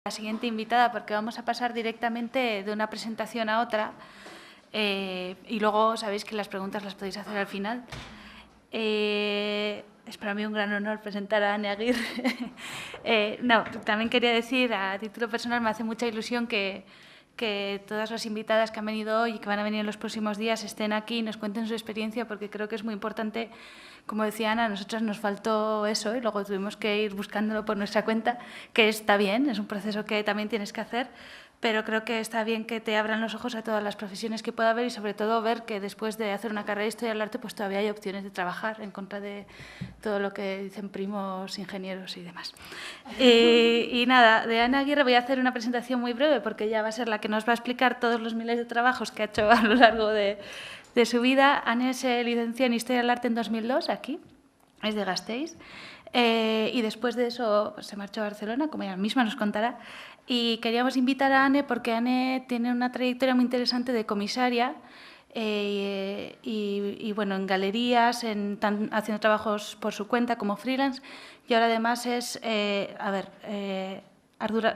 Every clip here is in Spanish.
La siguiente invitada, porque vamos a pasar directamente de una presentación a otra y luego sabéis que las preguntas las podéis hacer al final. Es para mí un gran honor presentar a Ane Aguirre. No, también quería decir, a título personal, me hace mucha ilusión que todas las invitadas que han venido hoy y que van a venir en los próximos días estén aquí y nos cuenten su experiencia, porque creo que es muy importante. Como decía Ana, a nosotras nos faltó eso y luego tuvimos que ir buscándolo por nuestra cuenta, que está bien, es un proceso que también tienes que hacer, pero creo que está bien que te abran los ojos a todas las profesiones que pueda haber y sobre todo ver que después de hacer una carrera de Historia del Arte pues todavía hay opciones de trabajar en contra de todo lo que dicen primos, ingenieros y demás. Y nada, de Ana Aguirre voy a hacer una presentación muy breve porque ella va a ser la que nos va a explicar todos los miles de trabajos que ha hecho a lo largo de su vida. Ane se licenció en Historia del Arte en 2002, aquí, es de Gasteiz, y después de eso pues, se marchó a Barcelona, como ella misma nos contará, y queríamos invitar a Ane porque Ane tiene una trayectoria muy interesante de comisaria, y bueno, en galerías, haciendo trabajos por su cuenta como freelance, y ahora además es,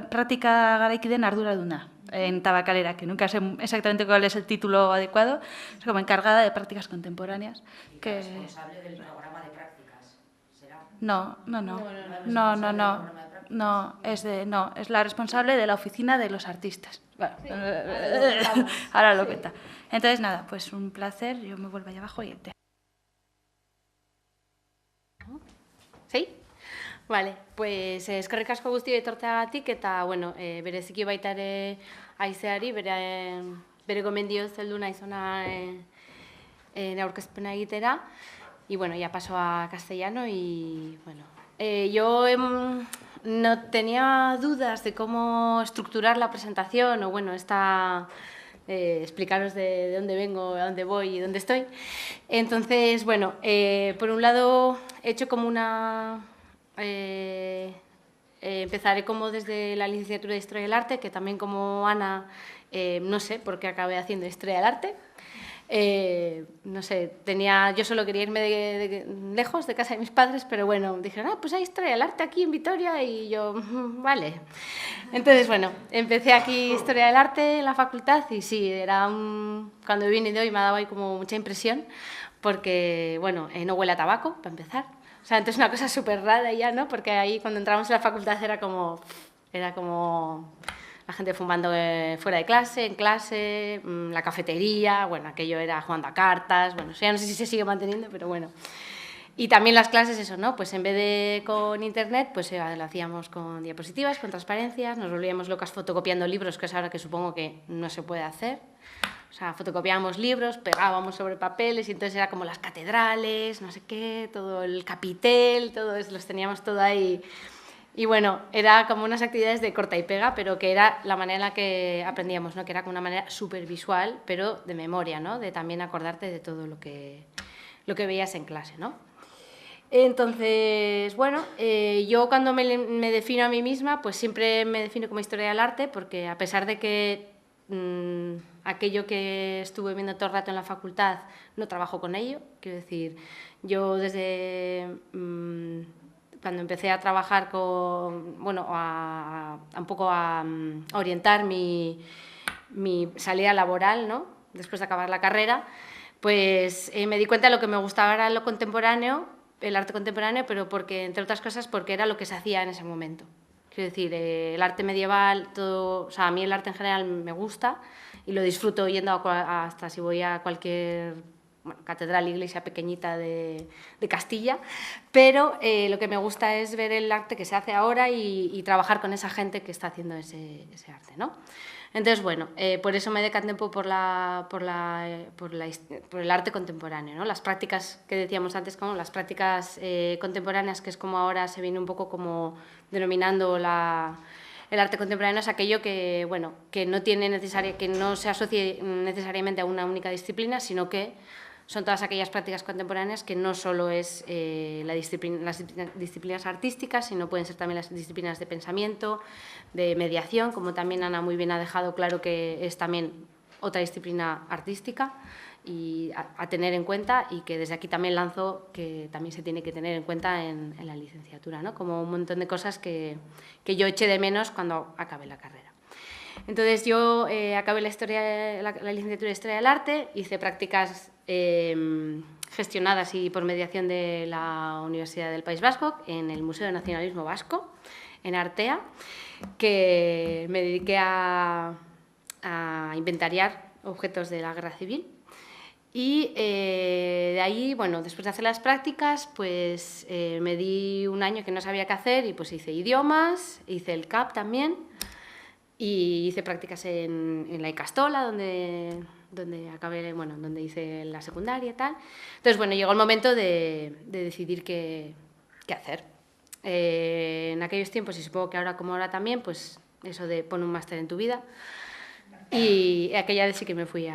práctica garaikiden arduraduna en Tabacalera, que nunca sé exactamente cuál es el título adecuado, es como encargada de prácticas contemporáneas. Que responsable del programa de prácticas, ¿será? No, es la responsable de la oficina de los artistas. Bueno, sí, ahora lo cuenta. Entonces, nada, pues un placer, yo me vuelvo allá abajo y te... ¿Sí? Vale, pues eskerrik asko guztioi etortzeagatik eta, bueno, bereziki baita ere Aizeari, bere gomendioz heldu naiz hona aurkezpena egitera. Y bueno, ya paso a castellano y bueno, yo no tenía dudas de cómo estructurar la presentación o bueno, explicaros de dónde vengo, a dónde voy y dónde estoy. Entonces, bueno, por un lado he hecho como empezaré como desde la licenciatura de Historia del Arte, que también como Ana, no sé por qué acabé haciendo Historia del Arte. No sé, yo solo quería irme lejos de casa de mis padres, pero bueno, dijeron, pues hay Historia del Arte aquí en Vitoria y yo, vale. Entonces, bueno, empecé aquí Historia del Arte en la facultad y sí, cuando vine de hoy me ha dado ahí como mucha impresión porque, bueno, no huele a tabaco, para empezar. O sea, entonces una cosa súper rara ya, ¿no? Porque ahí cuando entramos en la facultad era como la gente fumando fuera de clase, en clase, la cafetería, bueno, aquello era jugando a cartas, bueno, ya no sé si se sigue manteniendo, pero bueno. Y también las clases, eso, ¿no? Pues en vez de con internet, pues lo hacíamos con diapositivas, con transparencias, nos volvíamos locas fotocopiando libros, que es ahora que supongo que no se puede hacer. O sea, fotocopiábamos libros, pegábamos sobre papeles y entonces era como las catedrales, no sé qué, todo el capitel, todo eso, los teníamos todo ahí. Y bueno, era como unas actividades de corta y pega, pero que era la manera en la que aprendíamos, ¿no? Que era como una manera súper visual, pero de memoria, ¿no? De también acordarte de todo lo que veías en clase, ¿no? Entonces, bueno, yo cuando me defino a mí misma, pues siempre me defino como historia del arte, porque a pesar de que aquello que estuve viendo todo el rato en la facultad, no trabajo con ello, quiero decir, yo desde... cuando empecé a trabajar bueno, un poco a orientar mi salida laboral, ¿no? Después de acabar la carrera, pues me di cuenta de lo que me gustaba era lo contemporáneo, el arte contemporáneo, pero porque, entre otras cosas, porque era lo que se hacía en ese momento. Quiero decir, el arte medieval, todo, o sea, a mí el arte en general me gusta y lo disfruto yendo hasta si voy a cualquier... Bueno, catedral, iglesia pequeñita de Castilla, pero lo que me gusta es ver el arte que se hace ahora y trabajar con esa gente que está haciendo ese arte, ¿no? Entonces, bueno, por eso me decanté un poco por el arte contemporáneo, ¿no? Las prácticas que decíamos antes, como las prácticas contemporáneas, que es como ahora se viene un poco como denominando el arte contemporáneo, es aquello que, bueno, que no se asocie necesariamente a una única disciplina, sino que son todas aquellas prácticas contemporáneas que no solo es las disciplinas artísticas, sino pueden ser también las disciplinas de pensamiento, de mediación, como también Ana muy bien ha dejado claro que es también otra disciplina artística, y a tener en cuenta, y que desde aquí también lanzo que también se tiene que tener en cuenta en la licenciatura, ¿no? Como un montón de cosas que yo eché de menos cuando acabé la carrera. Entonces yo acabé la licenciatura de Historia del Arte, hice prácticas gestionadas y por mediación de la Universidad del País Vasco en el Museo de Nacionalismo Vasco, en Artea, que me dediqué a inventariar objetos de la Guerra Civil. Y de ahí, bueno, después de hacer las prácticas, pues me di un año que no sabía qué hacer y pues hice idiomas, hice el CAP también y hice prácticas en la Icastola, donde acabé, bueno, donde hice la secundaria y tal. Entonces, bueno, llegó el momento de decidir qué hacer. En aquellos tiempos, y supongo que ahora como ahora también, pues eso de poner un máster en tu vida. Y aquella vez sí que me fui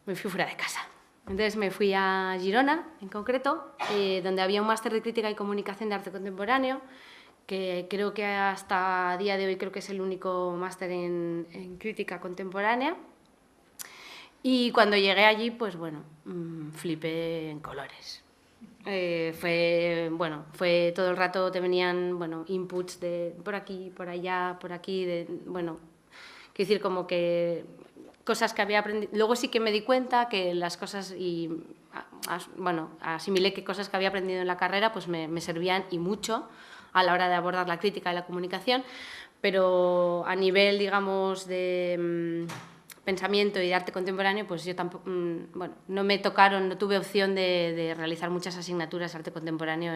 fuera de casa. Entonces me fui a Girona, en concreto, donde había un máster de Crítica y Comunicación de Arte Contemporáneo, que creo que hasta día de hoy creo que es el único máster en Crítica Contemporánea. Y cuando llegué allí, pues bueno, flipé en colores. Fue todo el rato, te venían, bueno, inputs de por aquí, por allá, por aquí, bueno, quiero decir, como que cosas que había aprendido. Luego sí que me di cuenta que las cosas, bueno, asimilé que cosas que había aprendido en la carrera pues me servían y mucho a la hora de abordar la crítica y la comunicación, pero a nivel, digamos, de pensamiento y de arte contemporáneo, pues yo tampoco, bueno, no tuve opción de realizar muchas asignaturas de arte contemporáneo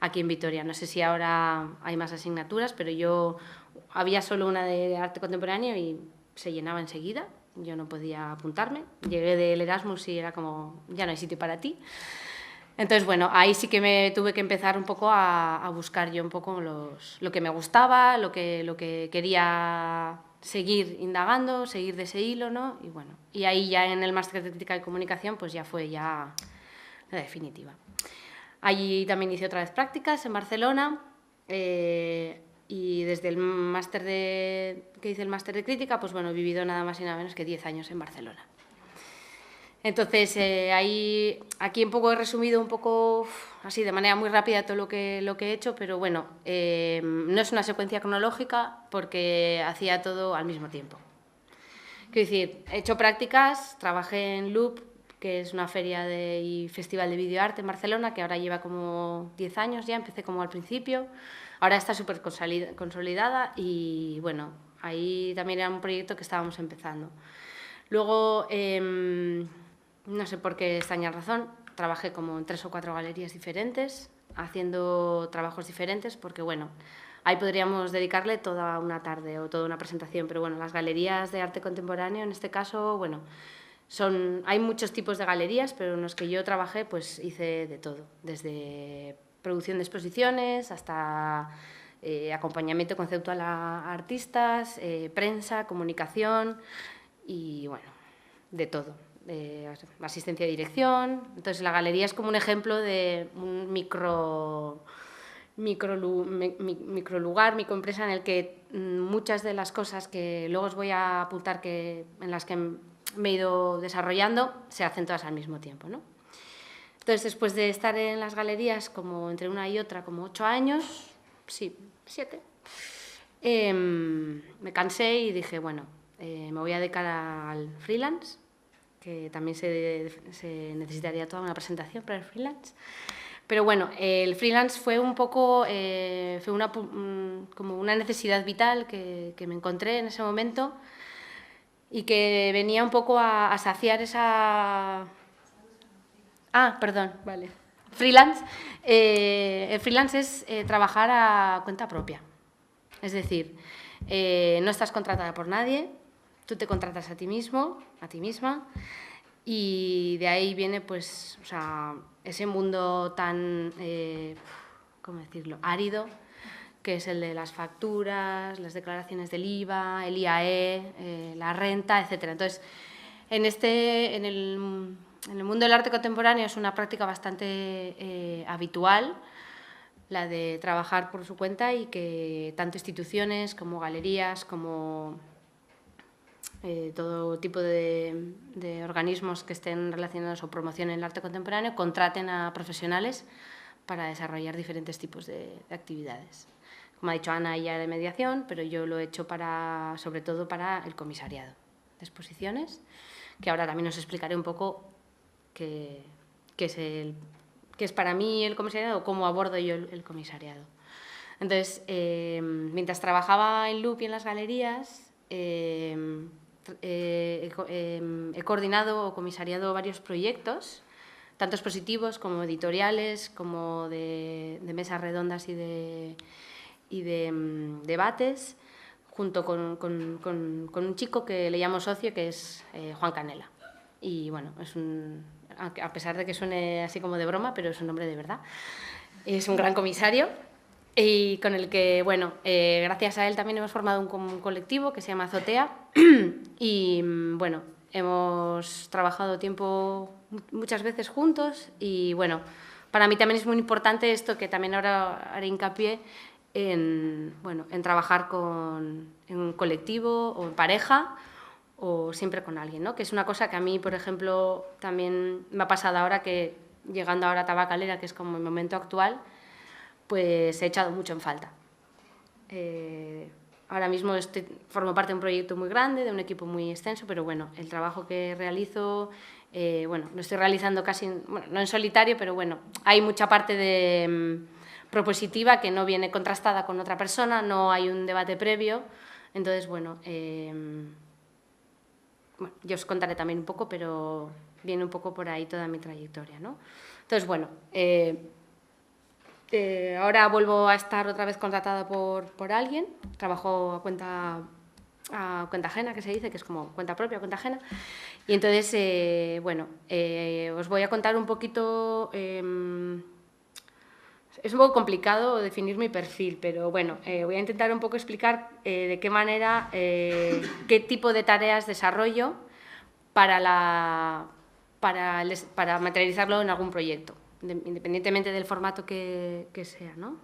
aquí en Vitoria. No sé si ahora hay más asignaturas, pero yo había solo una de arte contemporáneo y se llenaba enseguida, yo no podía apuntarme. Llegué del Erasmus y era como, ya no hay sitio para ti. Entonces, bueno, ahí sí que me tuve que empezar un poco a buscar yo un poco lo que me gustaba, lo que quería seguir indagando, seguir de ese hilo, ¿no? Y bueno, y ahí ya en el máster de Crítica y Comunicación pues ya fue la definitiva. Allí también hice otra vez prácticas en Barcelona, y desde el máster que hice el máster de Crítica, pues bueno, he vivido nada más y nada menos que 10 años en Barcelona. Entonces, aquí un poco he resumido un poco, así de manera muy rápida, todo lo que he hecho, pero bueno, no es una secuencia cronológica porque hacía todo al mismo tiempo. Quiero decir, he hecho prácticas, trabajé en Loop, que es una feria y festival de videoarte en Barcelona, que ahora lleva como 10 años ya, empecé como al principio, ahora está súper consolidada y bueno, ahí también era un proyecto que estábamos empezando. Luego, no sé por qué extraña razón, trabajé como en 3 o 4 galerías diferentes, haciendo trabajos diferentes, porque bueno, ahí podríamos dedicarle toda una tarde o toda una presentación, pero bueno, las galerías de arte contemporáneo, en este caso, bueno, hay muchos tipos de galerías, pero en los que yo trabajé, pues hice de todo, desde producción de exposiciones hasta acompañamiento conceptual a artistas, prensa, comunicación y bueno, de todo. Asistencia de dirección. Entonces la galería es como un ejemplo de un microlugar, microempresa en el que muchas de las cosas que luego os voy a apuntar en las que me he ido desarrollando se hacen todas al mismo tiempo, ¿no? Entonces, después de estar en las galerías como entre una y otra como 8 años, sí, 7, me cansé y dije, bueno, me voy a dedicar al freelance, que también se necesitaría toda una presentación para el freelance. Pero bueno, el freelance fue un poco, como una necesidad vital que me encontré en ese momento y que venía un poco a saciar esa... Ah, perdón, vale. Freelance. El freelance es trabajar a cuenta propia. Es decir, no estás contratada por nadie, tú te contratas a ti mismo, a ti misma, y de ahí viene pues, o sea, ese mundo tan, ¿cómo decirlo?, árido, que es el de las facturas, las declaraciones del IVA, el IAE, la renta, etc. Entonces, en el mundo del arte contemporáneo es una práctica bastante habitual, la de trabajar por su cuenta y que tanto instituciones como galerías, como todo tipo de organismos que estén relacionados o promocionen el arte contemporáneo contraten a profesionales para desarrollar diferentes tipos de actividades. Como ha dicho Ana, ella de mediación, pero yo lo he hecho sobre todo para el comisariado de exposiciones, que ahora también os explicaré un poco qué es para mí el comisariado o cómo abordo yo el comisariado. Entonces, mientras trabajaba en Loop y en las galerías, he coordinado o comisariado varios proyectos, tanto expositivos como editoriales, como de mesas redondas y de debates, junto con un chico que le llamo socio, que es Juan Canela. Y bueno, a pesar de que suene así como de broma, pero es un hombre de verdad. Es un gran comisario y con el que, bueno, gracias a él también hemos formado un colectivo que se llama Azotea y, bueno, hemos trabajado muchas veces juntos y, bueno, para mí también es muy importante esto, que también ahora haré hincapié en trabajar en un colectivo o en pareja o siempre con alguien, ¿no? Que es una cosa que a mí, por ejemplo, también me ha pasado ahora que, llegando ahora a Tabacalera, que es como mi momento actual, pues he echado mucho en falta. Ahora mismo formo parte de un proyecto muy grande, de un equipo muy extenso, pero bueno, el trabajo que realizo, bueno, lo estoy realizando casi, bueno, no en solitario, pero bueno, hay mucha parte propositiva que no viene contrastada con otra persona, no hay un debate previo, entonces, bueno, yo os contaré también un poco, pero viene un poco por ahí toda mi trayectoria, ¿no? Entonces, bueno, ahora vuelvo a estar otra vez contratada por alguien, trabajo a cuenta ajena, que se dice, que es como cuenta propia, cuenta ajena, y entonces, bueno, os voy a contar un poquito. Es un poco complicado definir mi perfil, pero bueno, voy a intentar un poco explicar de qué manera, qué tipo de tareas desarrollo para materializarlo en algún proyecto, independientemente del formato que sea, ¿no?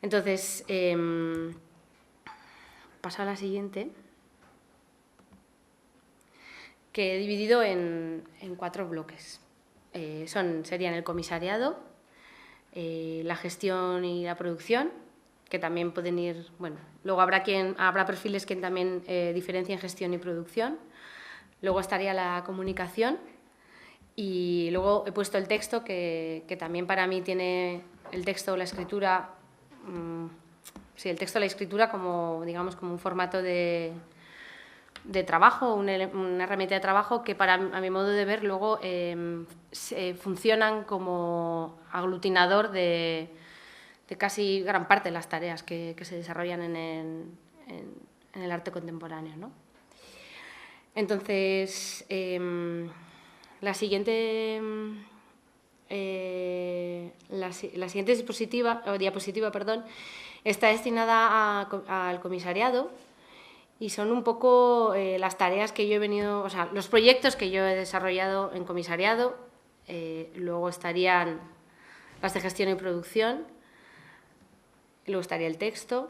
Entonces, paso a la siguiente, que he dividido en 4 bloques. Serían el comisariado, la gestión y la producción, que también pueden ir, bueno, luego habrá perfiles que también diferencien gestión y producción. Luego estaría la comunicación y luego he puesto el texto, que también para mí tiene el texto o la escritura, sí, el texto o la escritura como, digamos, como un formato de trabajo, una herramienta de trabajo que a mi modo de ver luego funcionan como aglutinador de casi gran parte de las tareas que se desarrollan en el arte contemporáneo, ¿no? Entonces, la siguiente diapositiva, está destinada al comisariado. Y son un poco las tareas que yo he venido, o sea, los proyectos que yo he desarrollado en comisariado. Luego estarían las de gestión y producción, luego estaría el texto.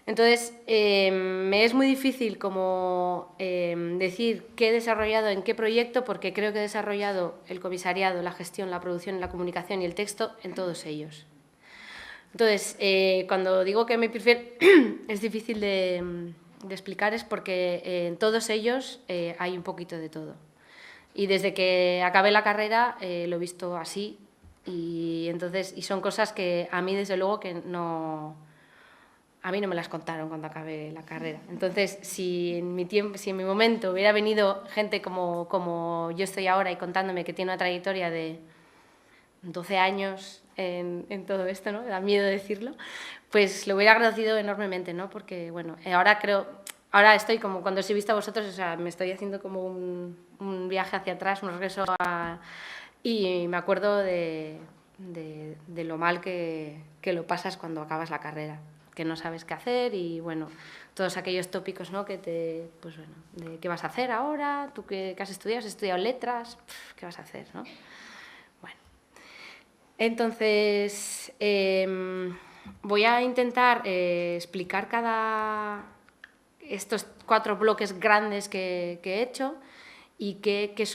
Entonces, me es muy difícil como decir qué he desarrollado en qué proyecto, porque creo que he desarrollado el comisariado, la gestión, la producción, la comunicación y el texto en todos ellos. Entonces, cuando digo que mi perfil es difícil de explicar, es porque en todos ellos hay un poquito de todo. Y desde que acabé la carrera lo he visto así, y son cosas que a mí, desde luego, a mí no me las contaron cuando acabé la carrera. Entonces, si en mi momento hubiera venido gente como yo estoy ahora y contándome que tiene una trayectoria de 12 años en todo esto, ¿no? Da miedo decirlo, pues lo hubiera agradecido enormemente, ¿no? Porque, bueno, ahora estoy como cuando os he visto a vosotros, o sea, me estoy haciendo como un viaje hacia atrás, un regreso y me acuerdo de lo mal que lo pasas cuando acabas la carrera, que no sabes qué hacer y, bueno, todos aquellos tópicos, ¿no? Pues bueno, de qué vas a hacer ahora, tú qué has estudiado, has estudiado letras, ¿qué vas a hacer, no? Entonces, voy a intentar explicar estos 4 bloques grandes que he hecho y qué ha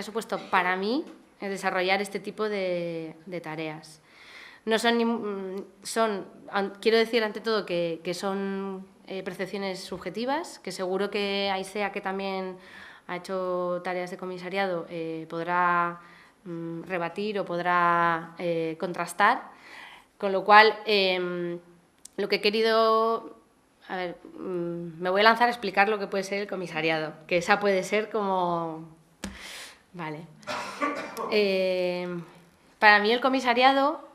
supuesto para mí el desarrollar este tipo de tareas. No quiero decir ante todo que son percepciones subjetivas, que seguro que Aisea, que también ha hecho tareas de comisariado, podrá rebatir o podrá contrastar, con lo cual lo que he querido... A ver, me voy a lanzar a explicar lo que puede ser el comisariado, que esa puede ser como... Vale. Para mí el comisariado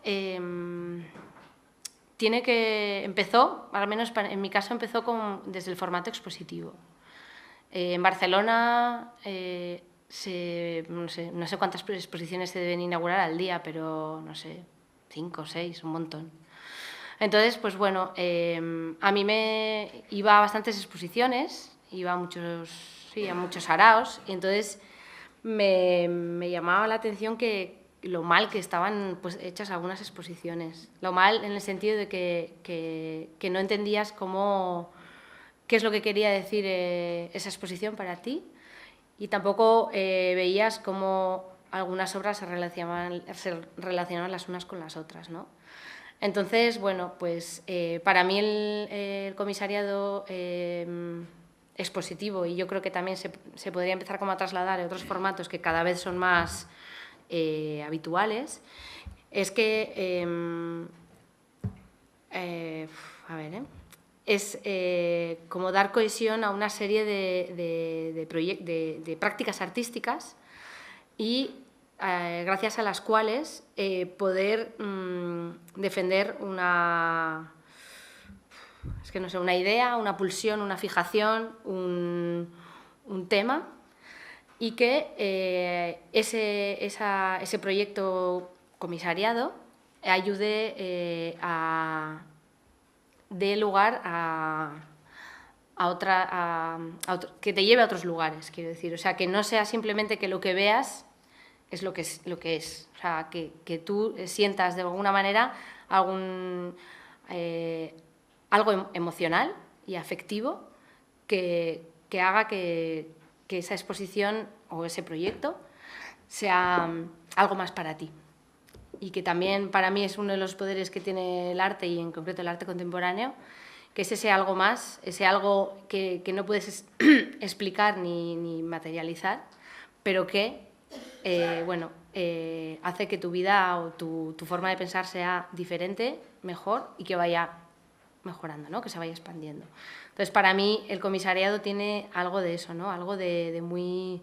empezó, al menos en mi caso, empezó desde el formato expositivo. En Barcelona, no sé cuántas exposiciones se deben inaugurar al día, pero no sé, 5 o 6, un montón. Entonces, pues bueno, a mí me iba a bastantes exposiciones, iba a muchos saraos, y entonces me llamaba la atención lo mal que estaban pues, hechas algunas exposiciones. Lo mal en el sentido de que no entendías qué es lo que quería decir esa exposición para ti, y tampoco veías cómo algunas obras se relacionaban las unas con las otras, ¿no? Entonces, bueno, pues para mí el comisariado expositivo, y yo creo que también se podría empezar como a trasladar a otros formatos que cada vez son más habituales, es que, es como dar cohesión a una serie de prácticas artísticas y gracias a las cuales poder defender una idea, una pulsión, una fijación, un tema, y que ese proyecto comisariado ayude dé lugar que te lleve a otros lugares, quiero decir. O sea, que no sea simplemente que lo que veas es lo que es. O sea, que tú sientas de alguna manera algo emocional y afectivo que haga que esa exposición o ese proyecto sea algo más para ti. Y que también para mí es uno de los poderes que tiene el arte, y en concreto el arte contemporáneo, que es ese algo más, ese algo que no puedes explicar ni materializar, pero que hace que tu vida o tu forma de pensar sea diferente, mejor, y que vaya mejorando, ¿no? Que se vaya expandiendo. Entonces, para mí, el comisariado tiene algo de eso, ¿no? Algo de muy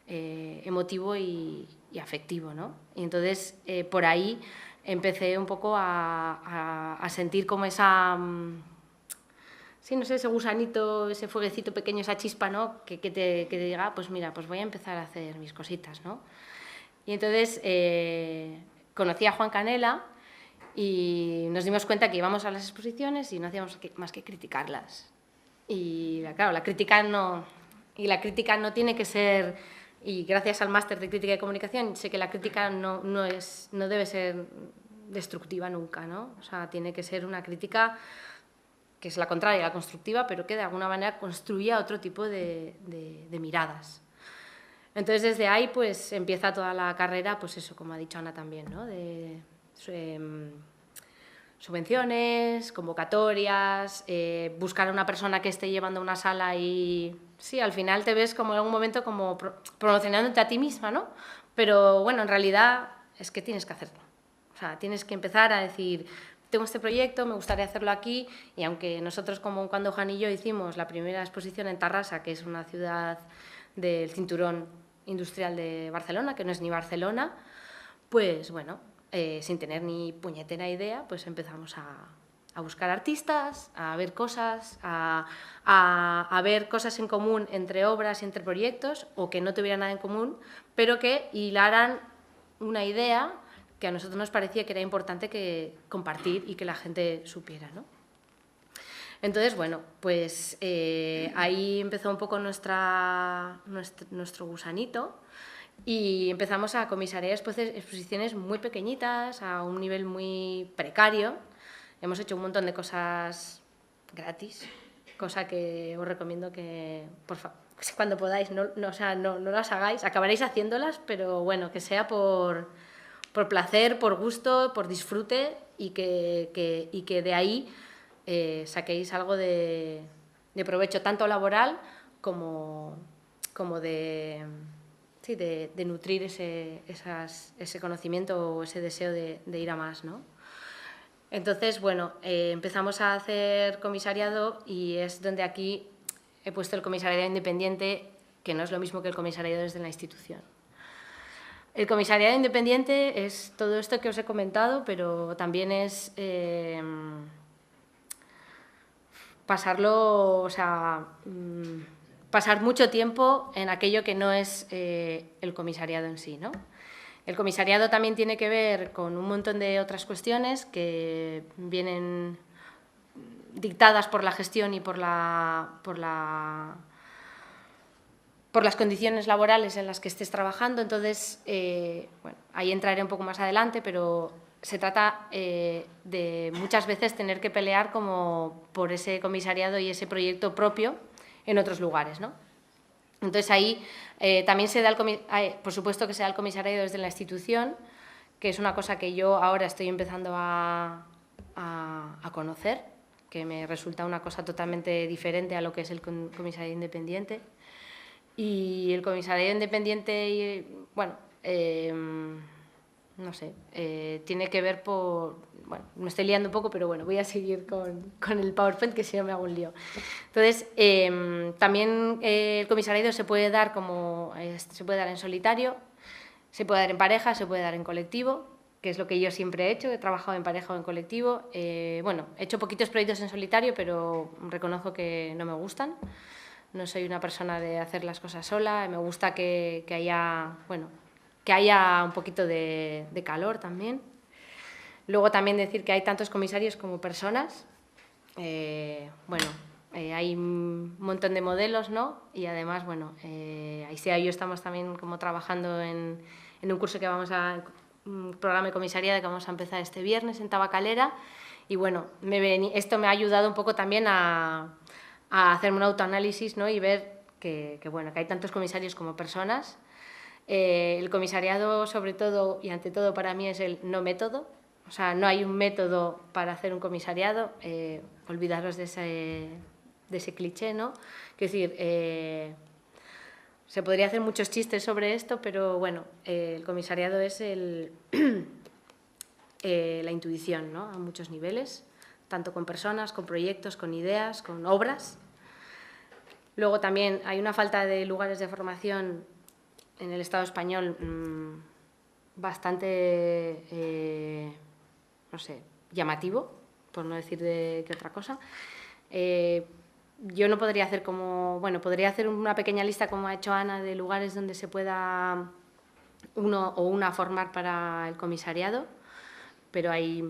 emotivo y afectivo, ¿no? Y entonces, por ahí empecé un poco a sentir como esa... sí, no sé, ese gusanito, ese fueguecito pequeño, esa chispa, ¿no? Que te diga, pues mira, pues voy a empezar a hacer mis cositas, ¿no? Y entonces conocí a Juan Canela y nos dimos cuenta que íbamos a las exposiciones y no hacíamos más que criticarlas. Y claro, la crítica no tiene que ser, y gracias al máster de crítica y comunicación sé que la crítica no debe ser destructiva nunca, ¿no? O sea, tiene que ser una crítica que es la contraria, la constructiva, pero que de alguna manera construya otro tipo de miradas. Entonces, desde ahí pues empieza toda la carrera, pues eso, como ha dicho Ana también, ¿no? De subvenciones, convocatorias, buscar a una persona que esté llevando una sala y... Sí, al final te ves como en algún momento como promocionándote a ti misma, ¿no? Pero bueno, en realidad es que tienes que hacerlo. O sea, tienes que empezar a decir, tengo este proyecto, me gustaría hacerlo aquí, y aunque nosotros, como cuando Juan y yo hicimos la primera exposición en Tarrasa, que es una ciudad del cinturón industrial de Barcelona, que no es ni Barcelona, pues bueno, sin tener ni puñetera idea, pues empezamos a buscar artistas, a ver cosas, a ver cosas en común entre obras y entre proyectos, o que no tuvieran nada en común, pero que hilaran una idea que a nosotros nos parecía que era importante que compartir y que la gente supiera, ¿no? Entonces, bueno, pues ahí empezó un poco nuestro gusanito, y empezamos a comisariar exposiciones muy pequeñitas, a un nivel muy precario. Hemos hecho un montón de cosas gratis, cosa que os recomiendo que, por favor, cuando podáis, no las hagáis, acabaréis haciéndolas, pero bueno, que sea por placer, por gusto, por disfrute y que de ahí saquéis algo de provecho, tanto laboral como de nutrir ese conocimiento o ese deseo de ir a más, ¿no? Entonces, bueno, empezamos a hacer comisariado y es donde aquí he puesto el comisariado independiente, que no es lo mismo que el comisariado desde la institución. El comisariado independiente es todo esto que os he comentado, pero también es pasarlo, pasar mucho tiempo en aquello que no es el comisariado en sí, ¿no? El comisariado también tiene que ver con un montón de otras cuestiones que vienen dictadas por la gestión y por las condiciones laborales en las que estés trabajando. Entonces, bueno, ahí entraré un poco más adelante, pero se trata de muchas veces tener que pelear como por ese comisariado y ese proyecto propio en otros lugares, ¿no? Entonces ahí también se da por supuesto que se da el comisariado desde la institución, que es una cosa que yo ahora estoy empezando a conocer, que me resulta una cosa totalmente diferente a lo que es el comisariado independiente. Y el comisariado independiente, bueno, no sé, tiene que ver bueno, me estoy liando un poco, pero bueno, voy a seguir con el PowerPoint, que si no me hago un lío. Entonces, también el comisariado se puede dar en solitario, se puede dar en pareja, se puede dar en colectivo, que es lo que yo siempre he hecho, he trabajado en pareja o en colectivo. Bueno, he hecho poquitos proyectos en solitario, pero reconozco que no me gustan. No soy una persona de hacer las cosas sola, me gusta que haya un poquito de calor también. Luego también decir que hay tantos comisarios como personas. Bueno, hay un montón de modelos, ¿no? Y además, bueno, Aisea y yo estamos también como trabajando en un curso que un programa de comisariado que vamos a empezar este viernes en Tabacalera. Y bueno, esto me ha ayudado un poco también a hacerme un autoanálisis, ¿no? Y ver que hay tantos comisarios como personas. El comisariado, sobre todo y ante todo, para mí es el no método. O sea, no hay un método para hacer un comisariado. Olvidaros de ese cliché, ¿no? Es decir, se podría hacer muchos chistes sobre esto, pero bueno, el comisariado es la intuición, ¿no? A muchos niveles, tanto con personas, con proyectos, con ideas, con obras. Luego también hay una falta de lugares de formación en el Estado español bastante, no sé, llamativo, por no decir de qué otra cosa. Yo no podría hacer podría hacer una pequeña lista, como ha hecho Ana, de lugares donde se pueda uno o una formar para el comisariado, pero hay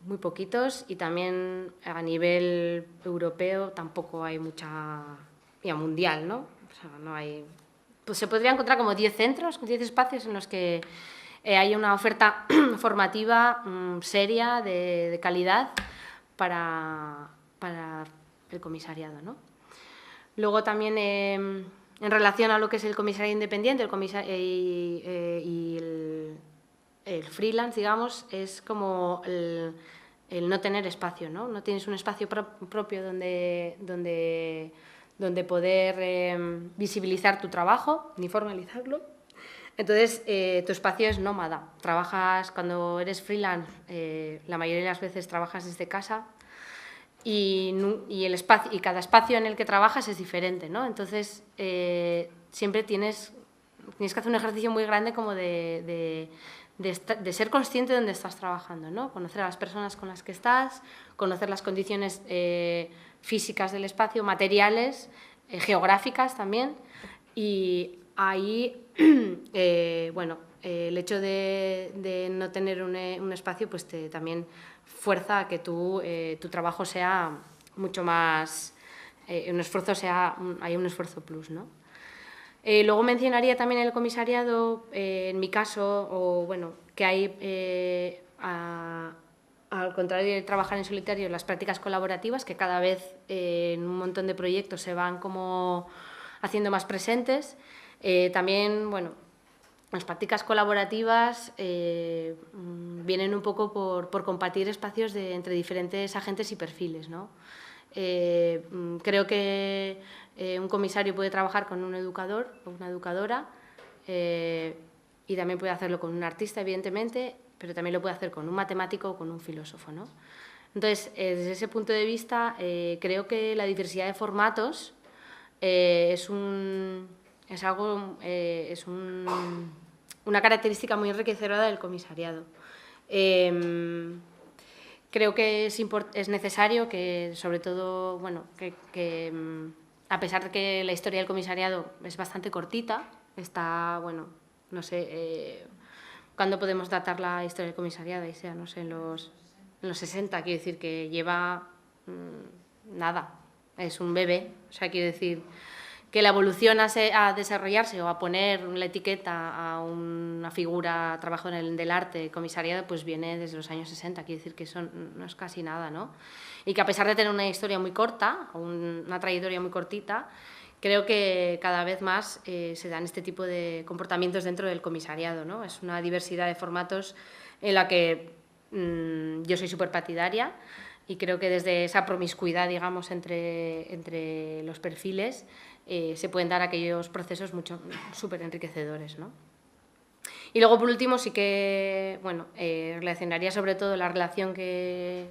muy poquitos y también a nivel europeo tampoco hay mucha, y a mundial, ¿no? O sea, no hay... Pues se podría encontrar como 10 centros, 10 espacios en los que hay una oferta formativa seria, de calidad, para el comisariado, ¿no? Luego también, en relación a lo que es el comisariado independiente y el freelance, digamos, es como el no tener espacio, ¿no? No tienes un espacio propio donde poder visibilizar tu trabajo ni formalizarlo. Entonces, tu espacio es nómada. Trabajas, cuando eres freelance, la mayoría de las veces trabajas desde casa y cada espacio en el que trabajas es diferente, ¿no? Entonces, siempre tienes que hacer un ejercicio muy grande como de ser consciente de dónde estás trabajando, ¿no? Conocer a las personas con las que estás, conocer las condiciones físicas del espacio, materiales, geográficas también, y ahí, bueno, el hecho de no tener un espacio pues también fuerza a que tu trabajo sea mucho más, hay un esfuerzo plus, ¿no? Luego mencionaría también el comisariado, en mi caso, o bueno, que hay al contrario de trabajar en solitario, las prácticas colaborativas, que cada vez en un montón de proyectos se van como haciendo más presentes. También, bueno, las prácticas colaborativas vienen un poco por compartir espacios entre diferentes agentes y perfiles, ¿no? Creo que un comisario puede trabajar con un educador o una educadora y también puede hacerlo con un artista, evidentemente, pero también lo puede hacer con un matemático o con un filósofo, ¿no? Entonces, desde ese punto de vista, creo que la diversidad de formatos es una característica muy enriquecedora del comisariado. Creo que es necesario que, sobre todo, bueno, que a pesar de que la historia del comisariado es bastante cortita, está, bueno, no sé, ¿cuándo podemos datar la historia del comisariado? Y sea, no sé, en los 60, quiero decir que lleva nada, es un bebé, o sea, quiero decir que la evolución a desarrollarse o a poner la etiqueta a una figura, trabajo del arte, comisariado, pues viene desde los años 60, quiere decir que eso no es casi nada, ¿no? Y que a pesar de tener una historia muy corta, una trayectoria muy cortita, creo que cada vez más se dan este tipo de comportamientos dentro del comisariado, ¿no? Es una diversidad de formatos en la que yo soy súper partidaria y creo que desde esa promiscuidad, digamos, entre los perfiles, se pueden dar aquellos procesos súper enriquecedores, ¿no? Y luego, por último, sí que, bueno, relacionaría sobre todo la relación que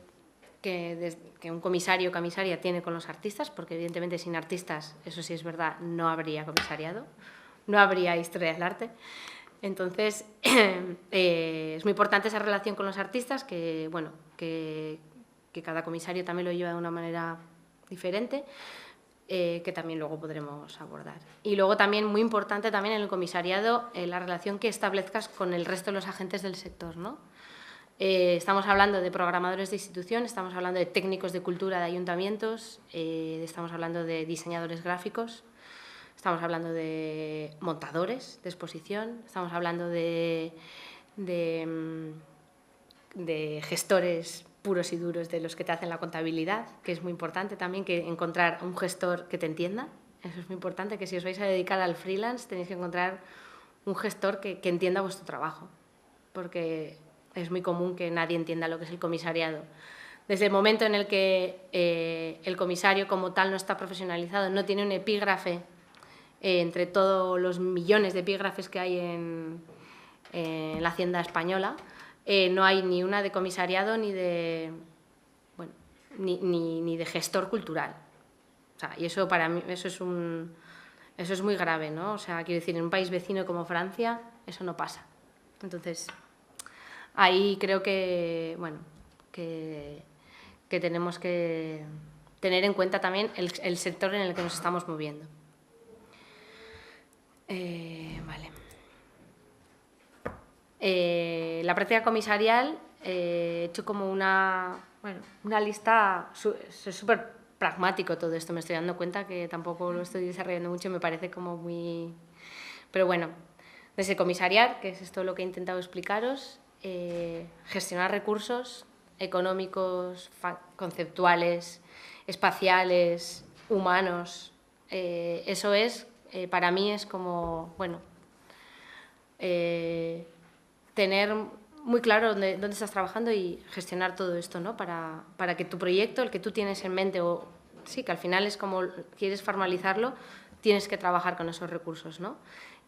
un comisario o comisaria tiene con los artistas, porque evidentemente sin artistas, eso sí es verdad, no habría comisariado, no habría historia del arte. Entonces, es muy importante esa relación con los artistas, que, bueno, que cada comisario también lo lleva de una manera diferente, que también luego podremos abordar. Y luego también, muy importante también en el comisariado, la relación que establezcas con el resto de los agentes del sector, ¿no? Estamos hablando de programadores de institución, estamos hablando de técnicos de cultura de ayuntamientos, estamos hablando de diseñadores gráficos, estamos hablando de montadores de exposición, estamos hablando de gestores puros y duros, de los que te hacen la contabilidad, que es muy importante también que encontrar un gestor que te entienda. Eso es muy importante, que si os vais a dedicar al freelance tenéis que encontrar un gestor que entienda vuestro trabajo, porque es muy común que nadie entienda lo que es el comisariado. Desde el momento en el que el comisario como tal no está profesionalizado, no tiene un epígrafe entre todos los millones de epígrafes que hay en la Hacienda española, no hay ni una de comisariado ni de, bueno, ni de gestor cultural. O sea, y eso para mí eso es muy grave, ¿no? O sea, quiero decir, en un país vecino como Francia eso no pasa. Entonces, ahí creo que, bueno, que tenemos que tener en cuenta también el sector en el que nos estamos moviendo. Vale. La práctica comisarial, he hecho como una lista, es súper pragmático todo esto, me estoy dando cuenta que tampoco lo estoy desarrollando mucho, me parece como muy... Pero bueno, desde comisariar, que es esto lo que he intentado explicaros, gestionar recursos económicos, conceptuales, espaciales, humanos, eso es, para mí es como, bueno, tener muy claro dónde estás trabajando y gestionar todo esto, ¿no? Para que tu proyecto, el que tú tienes en mente, o sí, que al final es como quieres formalizarlo, tienes que trabajar con esos recursos, ¿no?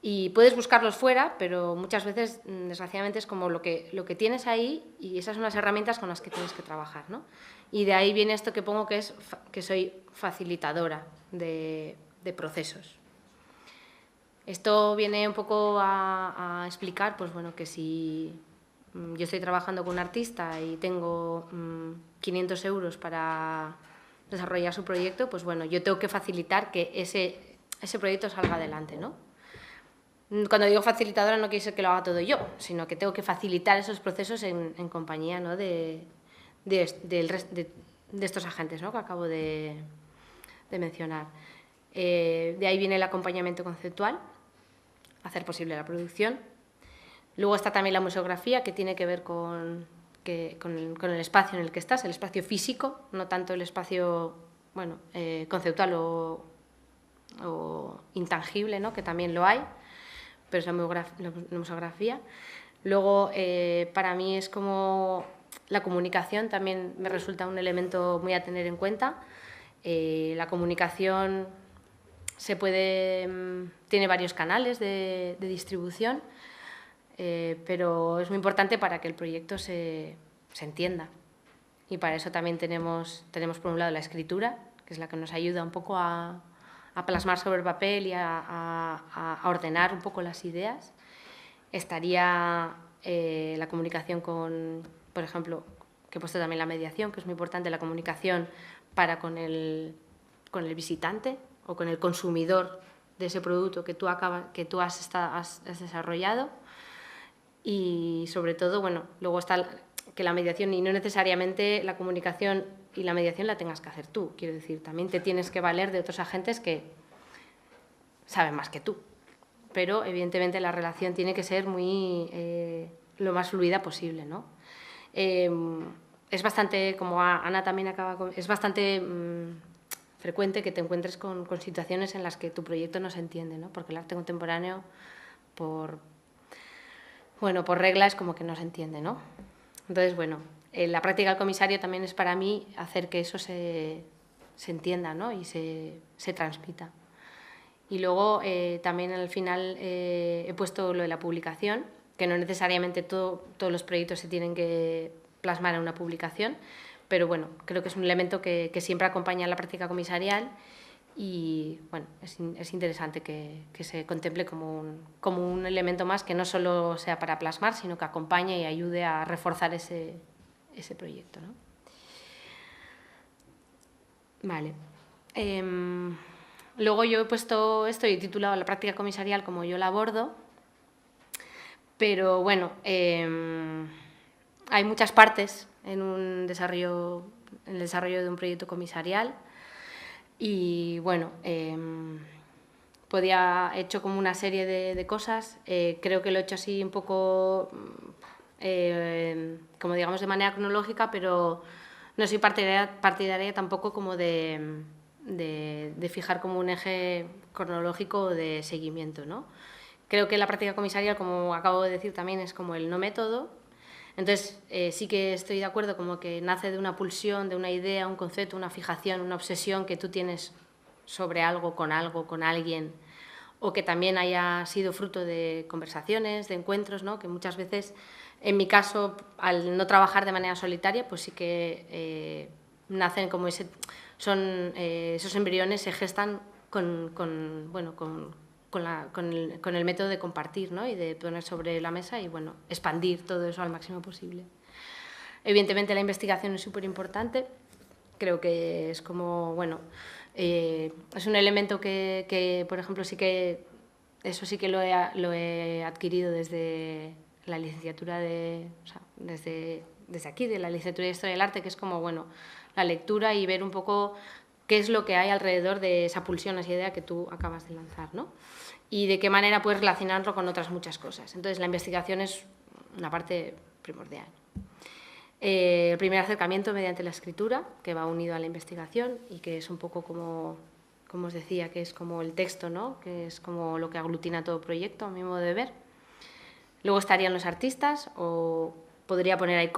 Y puedes buscarlos fuera, pero muchas veces, desgraciadamente, es como lo que tienes ahí y esas son las herramientas con las que tienes que trabajar, ¿no? Y de ahí viene esto que pongo, que es que soy facilitadora de procesos. Esto viene un poco a explicar, pues bueno, que si yo estoy trabajando con un artista y tengo 500 euros para desarrollar su proyecto, pues bueno, yo tengo que facilitar que ese proyecto salga adelante, ¿no? Cuando digo facilitadora no quiere decir que lo haga todo yo, sino que tengo que facilitar esos procesos en compañía, ¿no? de estos agentes, ¿no? Que acabo de mencionar. De ahí viene el acompañamiento conceptual, hacer posible la producción. Luego está también la museografía, que tiene que ver con con el espacio en el que estás, el espacio físico, no tanto el espacio conceptual o intangible, ¿no? Que también lo hay, pero es la museografía. Luego, para mí es como la comunicación también me resulta un elemento muy a tener en cuenta. La comunicación tiene varios canales de distribución, pero es muy importante para que el proyecto se entienda. Y para eso también tenemos por un lado la escritura, que es la que nos ayuda un poco a plasmar sobre el papel y a ordenar un poco las ideas. Estaría la comunicación por ejemplo, que he puesto también la mediación, que es muy importante, la comunicación con el visitante o con el consumidor de ese producto que tú has desarrollado. Y sobre todo, luego está que la mediación, y no necesariamente la comunicación y la mediación la tengas que hacer tú, quiero decir, también te tienes que valer de otros agentes que saben más que tú, pero evidentemente la relación tiene que ser lo más fluida posible, ¿no? Es bastante, como Ana también es bastante frecuente que te encuentres con situaciones en las que tu proyecto no se entiende, ¿no? Porque el arte contemporáneo, por regla, es como que no se entiende, ¿no? Entonces, la práctica del comisario también es para mí hacer que eso se entienda, ¿no? Y se transmita. Y luego también al final he puesto lo de la publicación, que no necesariamente todos los proyectos se tienen que plasmar en una publicación, pero creo que es un elemento que siempre acompaña a la práctica comisarial y es interesante que se contemple como un elemento más que no solo sea para plasmar, sino que acompañe y ayude a reforzar ese proyecto, ¿no? Vale. Luego yo he puesto esto y he titulado la práctica comisarial como yo la abordo, pero hay muchas partes en el desarrollo de un proyecto comisarial y he hecho como una serie de cosas. Creo que lo he hecho así un poco, como digamos, de manera cronológica, pero no soy partidaria tampoco como de fijar como un eje cronológico de seguimiento, ¿no? Creo que la práctica comisarial, como acabo de decir también, es como el no método. Entonces, sí que estoy de acuerdo como que nace de una pulsión, de una idea, un concepto, una fijación, una obsesión que tú tienes sobre algo, con alguien, o que también haya sido fruto de conversaciones, de encuentros, ¿no? Que muchas veces, en mi caso, al no trabajar de manera solitaria, pues sí que nacen como esos embriones se gestan con el método de compartir, ¿no? Y de poner sobre la mesa y expandir todo eso al máximo posible. Evidentemente la investigación es súper importante, creo que es como, es un elemento que, por ejemplo, eso sí que lo he adquirido desde la licenciatura desde aquí, de la licenciatura de Historia del Arte, que es como, la lectura y ver un poco qué es lo que hay alrededor de esa pulsión, esa idea que tú acabas de lanzar, ¿no? Y de qué manera puedes relacionarlo con otras muchas cosas. Entonces, la investigación es una parte primordial. El primer acercamiento mediante la escritura, que va unido a la investigación y que es un poco como os decía, que es como el texto, ¿no? Que es como lo que aglutina todo proyecto, a mi modo de ver. Luego estarían los artistas, o podría poner ahí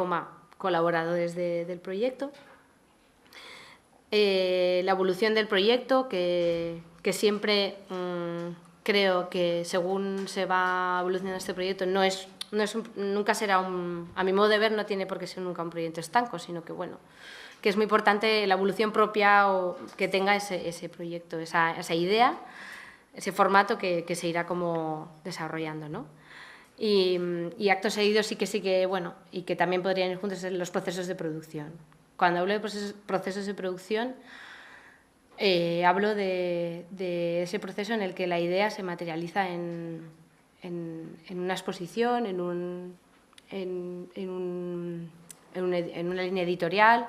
colaboradores del proyecto. La evolución del proyecto, que siempre creo que según se va evolucionando este proyecto nunca será a mi modo de ver no tiene por qué ser nunca un proyecto estanco, sino que que es muy importante la evolución propia o que tenga ese proyecto, esa idea, ese formato que se irá como desarrollando, ¿no? Y acto seguido sí que y que también podrían ir juntos los procesos de producción. Cuando hablo de procesos de producción, hablo de ese proceso en el que la idea se materializa en una exposición, en una línea editorial,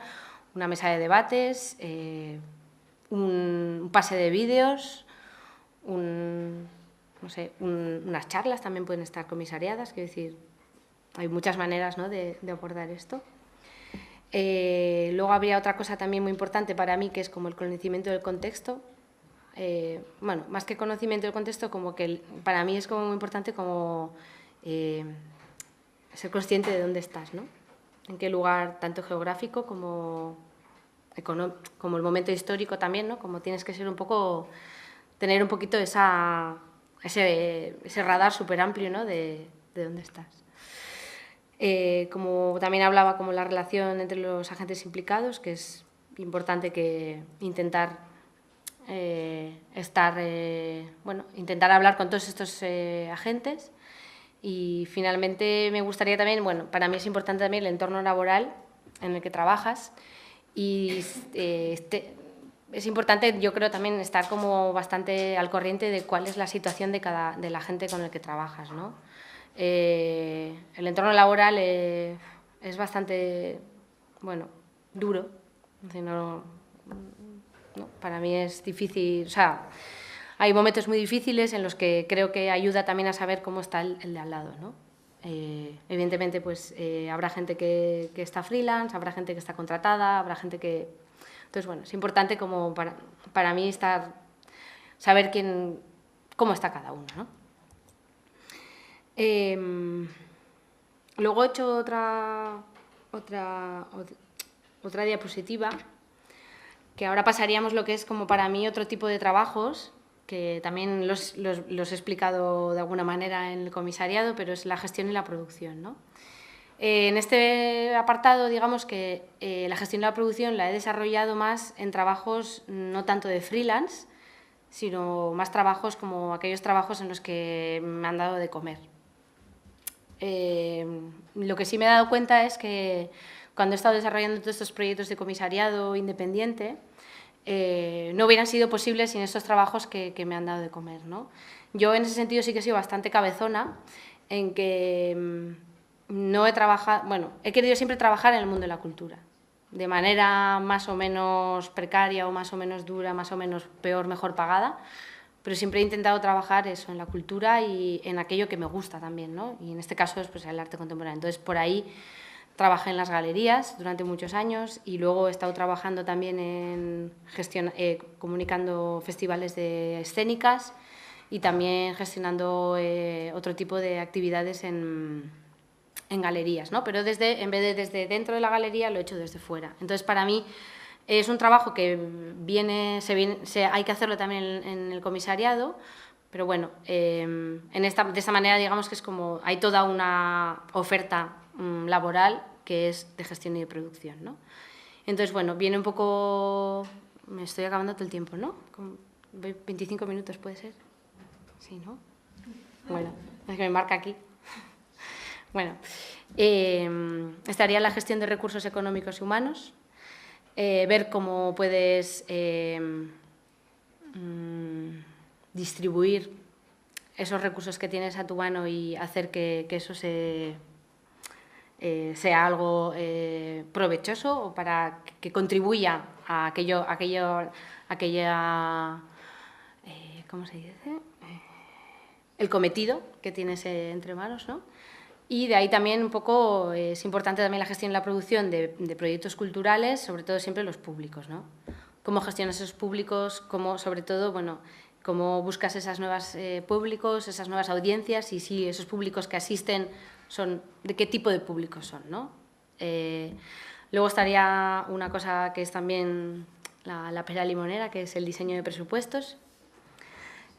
una mesa de debates, un pase de vídeos, unas charlas también pueden estar comisariadas, quiero decir, hay muchas maneras, ¿no?, de abordar esto. Luego habría otra cosa también muy importante para mí, que es como el conocimiento del contexto. Bueno, más que conocimiento del contexto, como que para mí es como muy importante como ser consciente de dónde estás, ¿no? En qué lugar, tanto geográfico como el momento histórico también, ¿no? Como tienes que ser un poco, tener un poquito ese radar súper amplio, ¿no?, de dónde estás. Como también hablaba, como la relación entre los agentes implicados, que es importante que intentar intentar hablar con todos estos agentes. Y finalmente me gustaría también, bueno, para mí es importante también el entorno laboral en el que trabajas, y es importante, yo creo, también estar como bastante al corriente de cuál es la situación de la gente con el que trabajas, ¿no? El entorno laboral es bastante, bueno, duro. Para mí es difícil, o sea, hay momentos muy difíciles en los que creo que ayuda también a saber cómo está el de al lado, ¿no? Evidentemente, pues habrá gente que está freelance, habrá gente que está contratada, habrá gente que... Entonces, bueno, es importante como para mí saber cómo está cada uno, ¿no? Luego he hecho otra diapositiva, que ahora pasaríamos lo que es como para mí otro tipo de trabajos, que también los he explicado de alguna manera en el comisariado, pero es la gestión y la producción, ¿no? En este apartado, digamos que la gestión y la producción la he desarrollado más en trabajos no tanto de freelance, sino más trabajos como aquellos trabajos en los que me han dado de comer. Lo que sí me he dado cuenta es que cuando he estado desarrollando todos estos proyectos de comisariado independiente, no hubieran sido posibles sin estos trabajos que me han dado de comer, ¿no? Yo en ese sentido sí que he sido bastante cabezona, en que no he trabajado, bueno, he querido siempre trabajar en el mundo de la cultura, de manera más o menos precaria o más o menos dura, más o menos peor, mejor pagada, pero siempre he intentado trabajar eso, en la cultura y en aquello que me gusta también, ¿no? Y en este caso es pues, el arte contemporáneo. Entonces, por ahí trabajé en las galerías durante muchos años y luego he estado trabajando también en comunicando festivales de escénicas y también gestionando otro tipo de actividades en galerías, ¿no? Pero en vez de desde dentro de la galería, lo he hecho desde fuera. Entonces, para mí es un trabajo que hay que hacerlo también en el comisariado, pero bueno, de esta manera digamos que es como hay toda una oferta laboral que es de gestión y de producción, ¿no? Entonces, bueno, viene un poco... Me estoy acabando todo el tiempo, ¿no? 25 minutos, ¿puede ser? Sí, ¿no? Bueno, es que me marca aquí. Bueno, estaría la gestión de recursos económicos y humanos, ver cómo puedes distribuir esos recursos que tienes a tu mano y hacer que eso sea algo provechoso o para que contribuya a aquella ¿cómo se dice? El cometido que tienes entre manos, ¿no? Y de ahí también un poco es importante también la gestión y la producción de proyectos culturales, sobre todo siempre los públicos, ¿no? Cómo gestionas esos públicos, cómo, sobre todo, bueno, cómo buscas esas nuevas públicos, esas nuevas audiencias y si esos públicos que asisten son, de qué tipo de públicos son, ¿no? Luego estaría una cosa que es también la pera limonera, que es el diseño de presupuestos,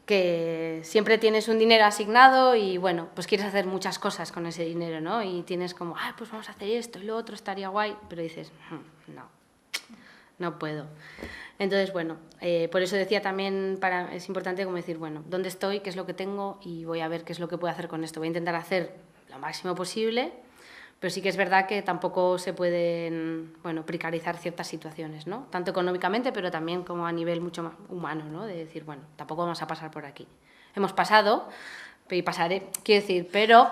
que siempre tienes un dinero asignado y, bueno, pues quieres hacer muchas cosas con ese dinero, ¿no? Y tienes como, pues vamos a hacer esto y lo otro, estaría guay, pero dices, no puedo. Entonces, bueno, por eso decía también, es importante como decir, bueno, ¿dónde estoy? ¿Qué es lo que tengo? Y voy a ver qué es lo que puedo hacer con esto. Voy a intentar hacer lo máximo posible, pero sí que es verdad que tampoco se pueden, bueno, precarizar ciertas situaciones, ¿no? Tanto económicamente, pero también como a nivel mucho más humano, ¿no? De decir, bueno, tampoco vamos a pasar por aquí. Hemos pasado, y pasaré, quiero decir, pero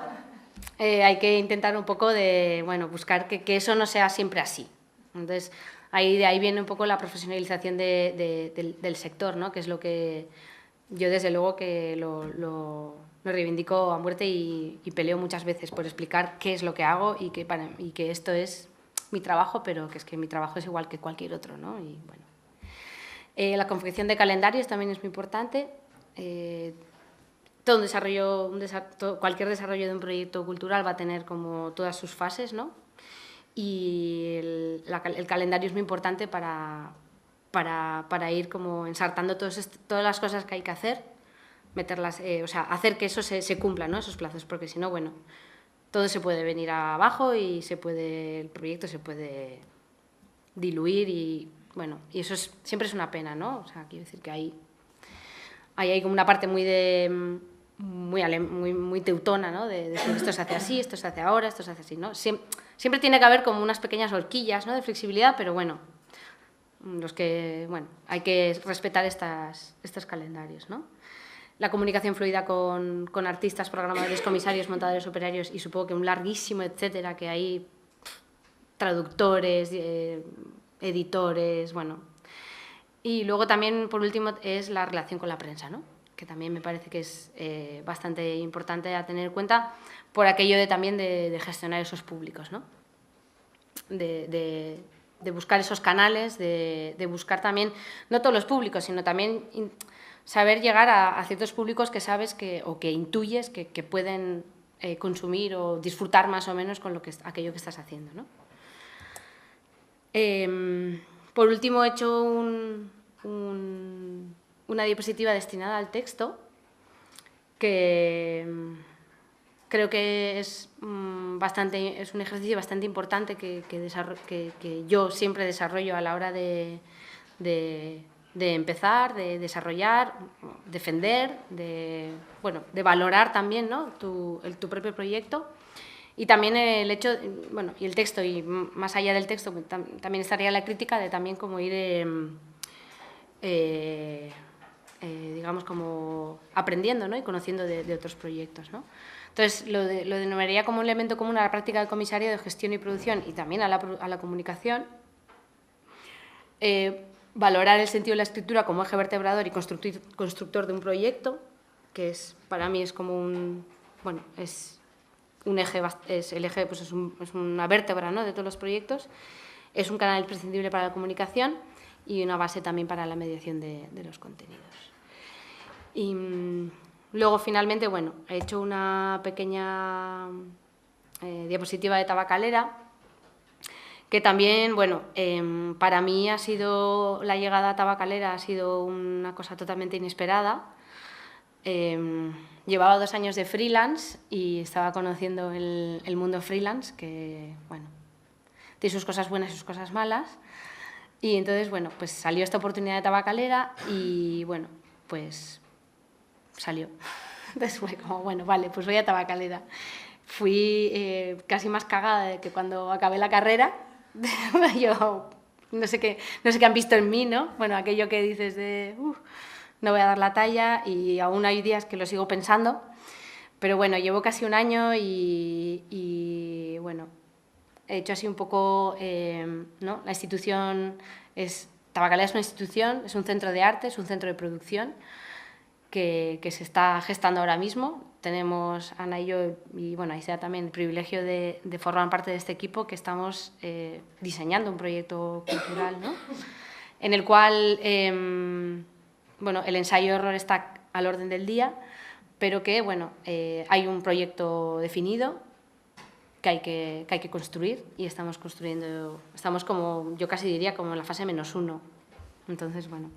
hay que intentar un poco de, bueno, buscar que eso no sea siempre así. Entonces, de ahí viene un poco la profesionalización del sector, ¿no? Que es lo que yo desde luego que lo reivindico a muerte y peleo muchas veces por explicar qué es lo que hago y que esto es mi trabajo, pero que es que mi trabajo es igual que cualquier otro, ¿no? Y bueno. La confección de calendarios también es muy importante. Todo cualquier desarrollo de un proyecto cultural va a tener como todas sus fases, ¿no? Y el calendario es muy importante para ir como ensartando todas las cosas que hay que hacer, meterlas, o sea, hacer que eso se cumpla, ¿no? Esos plazos, porque si no, bueno, todo se puede venir abajo y el proyecto se puede diluir y, bueno, y eso siempre es una pena, ¿no? O sea, quiero decir que hay como una parte muy teutona, ¿no? De decir, esto se hace así, esto se hace ahora, esto se hace así, ¿no? Siempre tiene que haber como unas pequeñas horquillas, ¿no? De flexibilidad, pero bueno, hay que respetar estos calendarios, ¿no? La comunicación fluida con artistas, programadores, comisarios, montadores, operarios y supongo que un larguísimo etcétera, que hay traductores, editores, bueno. Y luego también, por último, es la relación con la prensa, ¿no? Que también me parece que es bastante importante a tener en cuenta por aquello también de gestionar esos públicos, ¿no? De buscar esos canales, de buscar también, no todos los públicos, sino también saber llegar a ciertos públicos que sabes o que intuyes que pueden consumir o disfrutar más o menos con aquello que estás haciendo, ¿no? Por último, he hecho una diapositiva destinada al texto que creo que es un ejercicio bastante importante que yo siempre desarrollo a la hora de empezar, de desarrollar, defender, de valorar también, ¿no? tu propio proyecto. Y también el hecho, bueno, y el texto, y más allá del texto, también estaría la crítica de también como ir, digamos, como aprendiendo, ¿no? Y conociendo de otros proyectos, ¿no? Entonces, lo denominaría como un elemento común a la práctica del comisario de gestión y producción y también a la comunicación. Valorar el sentido de la escritura como eje vertebrador y constructor de un proyecto, que para mí es como un eje, pues es una vértebra, ¿no? De todos los proyectos, es un canal imprescindible para la comunicación y una base también para la mediación de los contenidos. Y luego, finalmente, bueno, he hecho una pequeña diapositiva de Tabacalera, que también, bueno, para mí la llegada a Tabacalera ha sido una cosa totalmente inesperada. Llevaba 2 años de freelance y estaba conociendo el mundo freelance, que, bueno, tiene sus cosas buenas y sus cosas malas. Y entonces, bueno, pues salió esta oportunidad de Tabacalera y, bueno, pues salió. Entonces fue como, bueno, vale, pues voy a Tabacalera. Fui casi más cagada de que cuando acabé la carrera. Yo no sé qué han visto en mí, ¿no? Bueno, aquello que dices de no voy a dar la talla, y aún hay días que lo sigo pensando, pero bueno, llevo casi 1 año y bueno, he hecho así un poco, ¿no? La institución Tabacalera es una institución, es un centro de arte, es un centro de producción que se está gestando ahora mismo. Tenemos, Ana y yo, y bueno, ahí sea también el privilegio de formar parte de este equipo, que estamos diseñando un proyecto cultural, ¿no? En el cual, bueno, el ensayo-error está al orden del día, pero que, bueno, hay un proyecto definido que hay que construir y estamos como, yo casi diría, como en la fase -1. Entonces, bueno,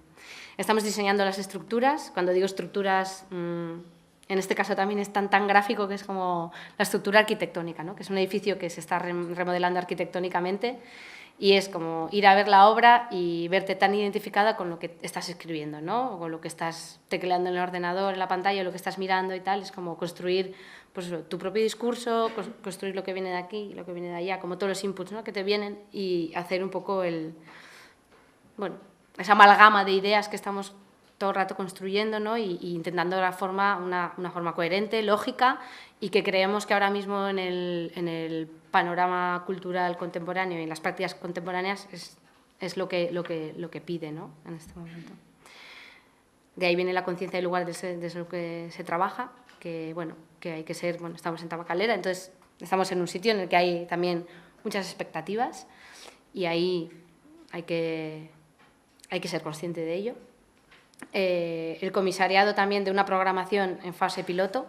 estamos diseñando las estructuras. Cuando digo estructuras, en este caso también es tan gráfico, que es como la estructura arquitectónica, ¿no? Que es un edificio que se está remodelando arquitectónicamente y es como ir a ver la obra y verte tan identificada con lo que estás escribiendo, ¿no? O con lo que estás tecleando en el ordenador, en la pantalla, lo que estás mirando y tal. Es como construir, pues, tu propio discurso, construir lo que viene de aquí, lo que viene de allá, como todos los inputs, ¿no? Que te vienen, y hacer un poco esa amalgama de ideas que estamos todo el rato construyendo, ¿no? y intentando dar una forma coherente, lógica, y que creemos que ahora mismo en el panorama cultural contemporáneo y en las prácticas contemporáneas es lo que pide, ¿no? En este momento. de ahí viene la conciencia del lugar desde lo que se trabaja, que, bueno, que hay que ser, bueno, estamos en Tabacalera, entonces estamos en un sitio en el que hay también muchas expectativas y ahí hay que ser consciente de ello. El comisariado también de una programación en fase piloto,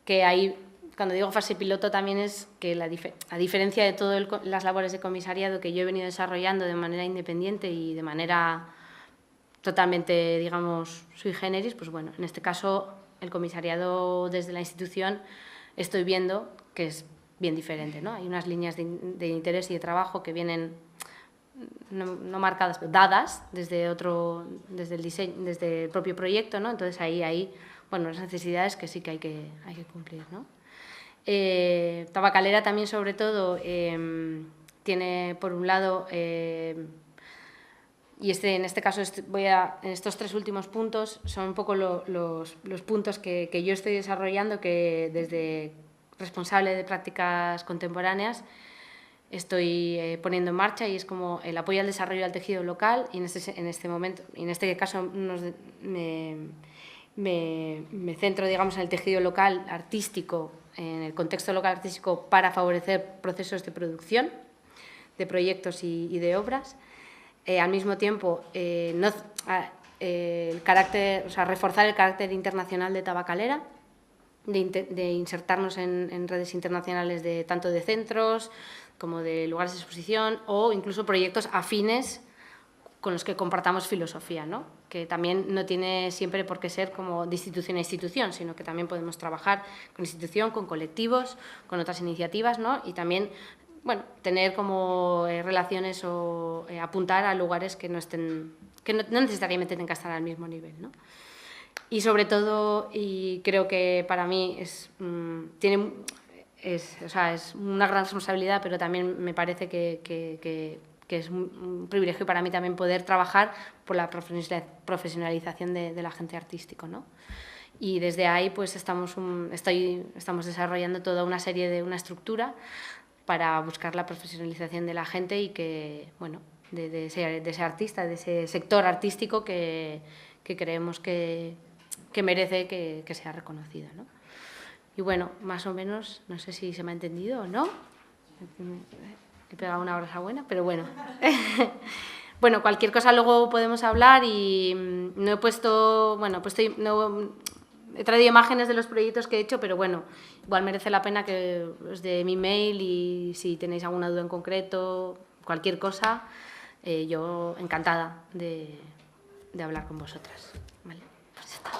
que ahí, cuando digo fase piloto, también es que a diferencia de todas las labores de comisariado que yo he venido desarrollando de manera independiente y de manera totalmente, digamos, sui generis, pues bueno, en este caso el comisariado desde la institución estoy viendo que es bien diferente, ¿no? Hay unas líneas de interés y de trabajo que vienen no marcadas, pero dadas desde el diseño, desde el propio proyecto, ¿no? Entonces ahí bueno, las necesidades que sí que hay que cumplir, ¿no? Tabacalera también, sobre todo, tiene por un lado, y en este caso en estos 3 últimos puntos son un poco los puntos que yo estoy desarrollando, que desde responsable de prácticas contemporáneas estoy poniendo en marcha, y es como el apoyo al desarrollo del tejido local, y en este momento, y en este caso me centro, digamos, en el tejido local artístico, en el contexto local artístico, para favorecer procesos de producción de proyectos y de obras. Al mismo tiempo, reforzar el carácter internacional de Tabacalera, de insertarnos en redes internacionales tanto de centros como de lugares de exposición, o incluso proyectos afines con los que compartamos filosofía, ¿no? Que también no tiene siempre por qué ser como de institución a institución, sino que también podemos trabajar con institución, con colectivos, con otras iniciativas, ¿no? Y también, bueno, tener como relaciones o apuntar a lugares que no necesariamente tengan que estar al mismo nivel, ¿no? Y sobre todo, y creo que para mí es una gran responsabilidad, pero también me parece que es un privilegio para mí también poder trabajar por la profesionalización del agente artístico, ¿no? Y desde ahí pues estamos desarrollando toda una estructura para buscar la profesionalización de la gente y que, bueno, de ese artista, de ese sector artístico que creemos que merece que sea reconocido, ¿no? Y bueno, más o menos, no sé si se me ha entendido o no. He pegado una brasa buena, pero bueno. Bueno, cualquier cosa luego podemos hablar, y no he puesto, bueno, he traído imágenes de los proyectos que he hecho, pero bueno, igual merece la pena que os dé mi mail, y si tenéis alguna duda en concreto, cualquier cosa, yo encantada de hablar con vosotras. ¿Vale? Pues ya está.